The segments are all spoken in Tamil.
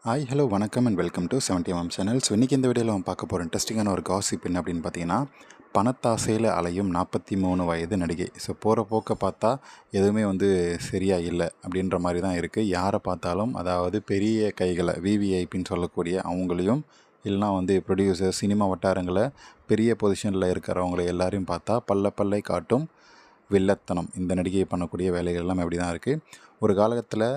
ஹாய் ஹலோ வணக்கம் and welcome to 70mm channel. So இன்றைக்கி இந்த வீடியோவில் நம்ம பார்க்க போகிற இன்ட்ரெஸ்டிங்கான ஒரு காசிப் என்ன அப்படின்னு பார்த்தீங்கன்னா, பணத்தாசையில் அலையும் 43 வயது நடிகை. ஸோ போகிற போக்க பார்த்தா எதுவுமே சரியாக இல்லை அப்படின்ற மாதிரி தான் இருக்குது. யாரை பார்த்தாலும் அதாவது பெரிய கைகளை விவிஐபின்னு சொல்லக்கூடிய அவங்களையும் இல்லைனா ப்ரொடியூசர் சினிமா வட்டாரங்களை பெரிய பொசிஷனில் இருக்கிறவங்கள எல்லாரையும் பார்த்தா பல்லை காட்டும் வில்லத்தனம் இந்த நடிகை பண்ணக்கூடிய வேலைகள் எல்லாம் அப்படி தான் இருக்குது. ஒரு காலகட்டத்தில்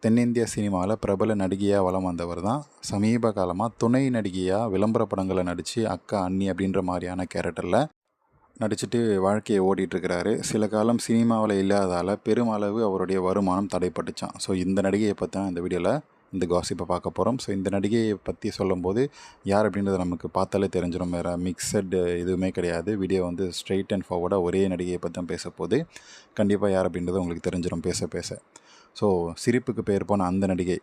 தென்னிந்திய சினிமாவில் பிரபல நடிகையாக வலம் வந்தவர் தான் சமீப காலமாக துணை நடிகையாக விளம்பர படங்களை நடித்து அக்கா அண்ணி அப்படின்ற மாதிரியான கேரக்டரில் நடிச்சுட்டு வாழ்க்கையை ஓடிட்டுருக்கிறாரு. சில காலம் சினிமாவில் இல்லாததால் பெருமளவு அவருடைய வருமானம் தடைப்பட்டுச்சான். ஸோ இந்த நடிகையை பற்றி தான் இந்த வீடியோவில் இந்த காசிப்பை பார்க்க போகிறோம். ஸோ இந்த நடிகையை பற்றி சொல்லும்போது யார் அப்படின்றத நமக்கு பார்த்தாலே தெரிஞ்சிடும். வேறு மிக்சட் எதுவுமே கிடையாது. வீடியோ ஸ்ட்ரெயிட் அண்ட் ஃபார்வர்டாக ஒரே நடிகையை பற்றி தான் பேச போகுது. கண்டிப்பாக யார் அப்படின்றது உங்களுக்கு தெரிஞ்சிடும் பேச பேச. ஸோ சிரிப்புக்கு பேர் போன அந்த நடிகை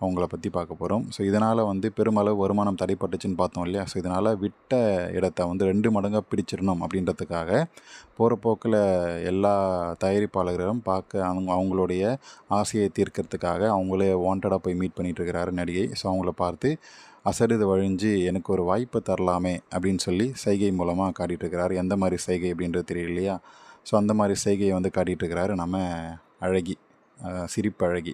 அவங்கள பற்றி பார்க்க போகிறோம். ஸோ இதனால் பெருமளவு வருமானம் தடைப்பட்டுச்சுன்னு பார்த்தோம் இல்லையா. ஸோ இதனால் விட்ட இடத்த 2 மடங்காக பிடிச்சிடணும் அப்படின்றதுக்காக போகிற போக்கில் எல்லா தயாரிப்பாளர்களும் பார்க்க அவங்களுடைய ஆசையை தீர்க்கறதுக்காக அவங்களே வாண்டடாக போய் மீட் பண்ணிகிட்ருக்கிறாரு நடிகை. ஸோ அவங்கள பார்த்து அசடுது வழிஞ்சு எனக்கு ஒரு வாய்ப்பு தரலாமே அப்படின்னு சொல்லி சைகை மூலமாக காட்டிகிட்ருக்கிறாரு. எந்த மாதிரி சைகை அப்படின்றது தெரியலையா. ஸோ அந்த மாதிரி சைகையை காட்டிகிட்ருக்கிறாரு நம்ம அழகி, சிரிப்பு அழகி.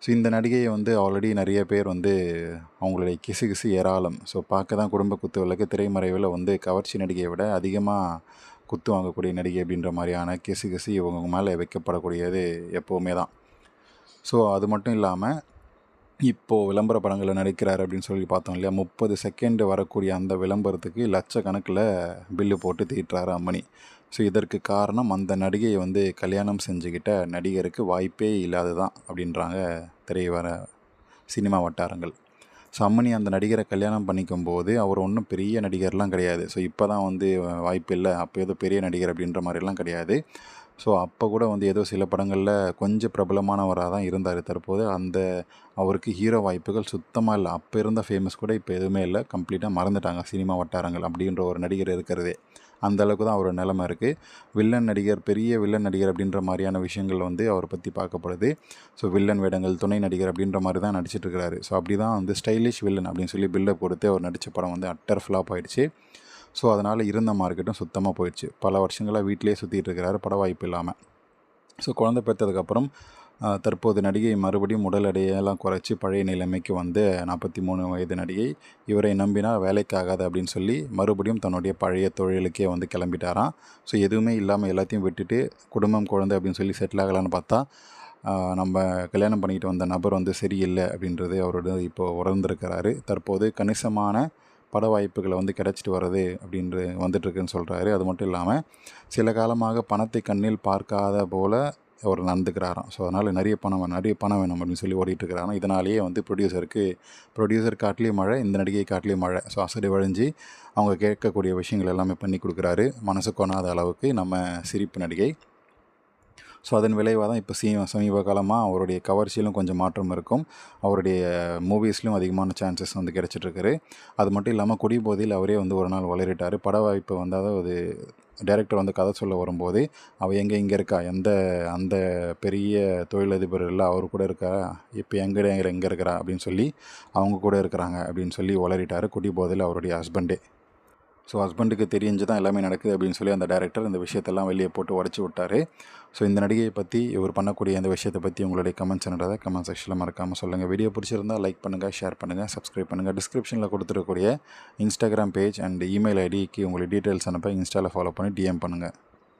ஸோ இந்த நடிகையை ஆல்ரெடி நிறைய பேர் அவங்களுடைய கிசு ஏராளம். ஸோ பார்க்க தான் குடும்ப குத்து விளக்கு, திரைமறைவில் கவர்ச்சி நடிகையை விட அதிகமாக குத்து வாங்கக்கூடிய நடிகை அப்படின்ற மாதிரியான கிசு இவங்க மேலே வைக்கப்படக்கூடியது எப்போவுமே தான். ஸோ அது மட்டும் இல்லாமல் இப்போது விளம்பர படங்களில் நடிக்கிறார் அப்படின்னு சொல்லி பார்த்தோம் இல்லையா. 30 செகண்ட் வரக்கூடிய அந்த விளம்பரத்துக்கு லட்சக்கணக்கில் பில்லு போட்டு தீட்டுறாரு அம்மணி. ஸோ இதற்கு காரணம் அந்த நடிகையை கல்யாணம் செஞ்சுக்கிட்ட நடிகருக்கு வாய்ப்பே இல்லாது தான் அப்படின்றாங்க வர சினிமா வட்டாரங்கள். ஸோ அம்மணி அந்த நடிகரை கல்யாணம் பண்ணிக்கும் போது அவர் ஒன்றும் பெரிய நடிகர்லாம் கிடையாது. ஸோ இப்போ தான் வாய்ப்பு இல்லை, அப்போ ஏதோ பெரிய நடிகர் அப்படின்ற மாதிரிலாம் கிடையாது. ஸோ அப்போ கூட ஏதோ சில படங்களில் கொஞ்சம் பிரபலமானவராக தான் இருந்தார். தற்போது அவருக்கு ஹீரோ வாய்ப்புகள் சுத்தமாக இல்லை. அப்போ இருந்த ஃபேமஸ் கூட இப்போ எதுவுமே இல்லை, கம்ப்ளீட்டாக மறந்துட்டாங்க சினிமா வட்டாரங்கள் அப்படின்ற ஒரு நடிகர் இருக்கிறதே. அந்தளவுக்கு தான் அவரோட நிலைமை இருக்குது. வில்லன் நடிகர், பெரிய வில்லன் நடிகர் அப்படின்ற மாதிரியான விஷயங்கள் அவரை பற்றி பார்க்கப்படுது. ஸோ வில்லன் வேடங்கள், துணை நடிகர் அப்படின்ற மாதிரி தான் நடிச்சிட்ருக்கிறாரு. ஸோ அப்படி தான் ஸ்டைலிஷ் வில்லன் அப்படின்னு சொல்லி பில்டப் கொடுத்து அவர் நடித்த படம் அட்டர் ஃப்ளாப் ஆகிடுச்சு. ஸோ அதனால் இருந்த மார்க்கெட்டும் சுத்தமாக போயிடுச்சு. பல வருஷங்களாக வீட்டிலே சுற்றிட்டு இருக்கிறாரு பட வாய்ப்பு இல்லாமல். ஸோ குழந்தை பெற்றதுக்கப்புறம் தற்போது நடிகை மறுபடியும் உடல் எடையெல்லாம் குறைச்சி பழைய நிலைமைக்கு 43 வயது நடிகை. இவரை நம்பினா வேலைக்கு ஆகாது அப்படின்னு சொல்லி மறுபடியும் தன்னுடைய பழைய தொழிலுக்கே கிளம்பிட்டாராம். ஸோ எதுவுமே இல்லாமல் எல்லாத்தையும் விட்டுட்டு குடும்பம், குழந்தை அப்படின்னு சொல்லி செட்டில் ஆகலான்னு பார்த்தா நம்ம கல்யாணம் பண்ணிக்கிட்டு வந்த நபர் சரியில்லை அப்படின்றது அவரோட இப்போது உணர்ந்திருக்கிறாரு. தற்போது கணிசமான பட வாய்ப்புகளை கிடைச்சிட்டு வர்றது அப்படின்று வந்துட்டுருக்குன்னு சொல்கிறாரு. அது மட்டும் இல்லாமல் சில காலமாக பணத்தை கண்ணில் பார்க்காத போல் அவர் நடந்துக்கிறாராம். ஸோ அதனால் நிறைய பணம் வேணும் அப்படின்னு சொல்லி ஓடிட்டுருக்கிறாராம். இதனாலேயே ப்ரொடியூசர் காட்டிலேயும் மழை, இந்த நடிகை காட்டிலேயும் மழை. ஸோ அசடு வழிஞ்சு அவங்க கேட்கக்கூடிய விஷயங்கள் எல்லாமே பண்ணி கொடுக்குறாரு. மனசு கொணாத அளவுக்கு நம்ம சிரிப்பு நடிகை. ஸோ அதன் விளைவாக தான் இப்போ சமீப காலமாக அவருடைய கவர்ச்சியிலும் கொஞ்சம் மாற்றம் இருக்கும். அவருடைய மூவிஸ்லையும் அதிகமான சான்சஸ் கிடச்சிட்ருக்குது. அது மட்டும் இல்லாமல் குடிபோதையில் அவரே ஒரு நாள் வளரிட்டார். பட வாய்ப்பு அதாவது டைரக்டர் கதை சொல்ல வரும்போது அவள் இங்கே இருக்கா, அந்த பெரிய தொழிலதிபர் இல்லை அவர் கூட இருக்கா, இப்போ எங்கே இருக்கிறா அப்படின்னு சொல்லி அவங்க கூட இருக்கிறாங்க அப்படின்னு சொல்லி வளரிட்டார் குடிபோதையில் அவருடைய ஹஸ்பண்டே. ஸோ ஹஸ்பண்டுக்கு தெரிஞ்சு தான் எல்லாமே நடக்குது அப்படின்னு சொல்லி அந்த டைரக்டர் இந்த விஷயத்தெல்லாம் வெளியே போட்டு உடச்சி விட்டார். ஸோ இந்த நடிகையை பற்றி இவர் பண்ணக்கூடிய இந்த விஷயத்தை பற்றி உங்களுடைய கமெண்ட்ஸ் என்னன்றதை கமெண்ட் செக்ஷனில் மறக்காமல் சொல்லுங்கள். வீடியோ பிடிச்சிருந்தால் லைக் பண்ணுங்கள், ஷேர் பண்ணுங்கள், சப்ஸ்கிரைப் பண்ணுங்கள். டிஸ்கிரிப்ஷனில் கொடுத்துருக்கக்கூடிய இன்ஸ்டாகிராம் பேஜ் அண்ட் இமெயில் ஐடிக்கு உங்களுக்கு டீட்டெயில்ஸ் அனுப்ப இன்ஸ்டாவில் ஃபாலோ பண்ணி டிஎம் பண்ணுங்கள்.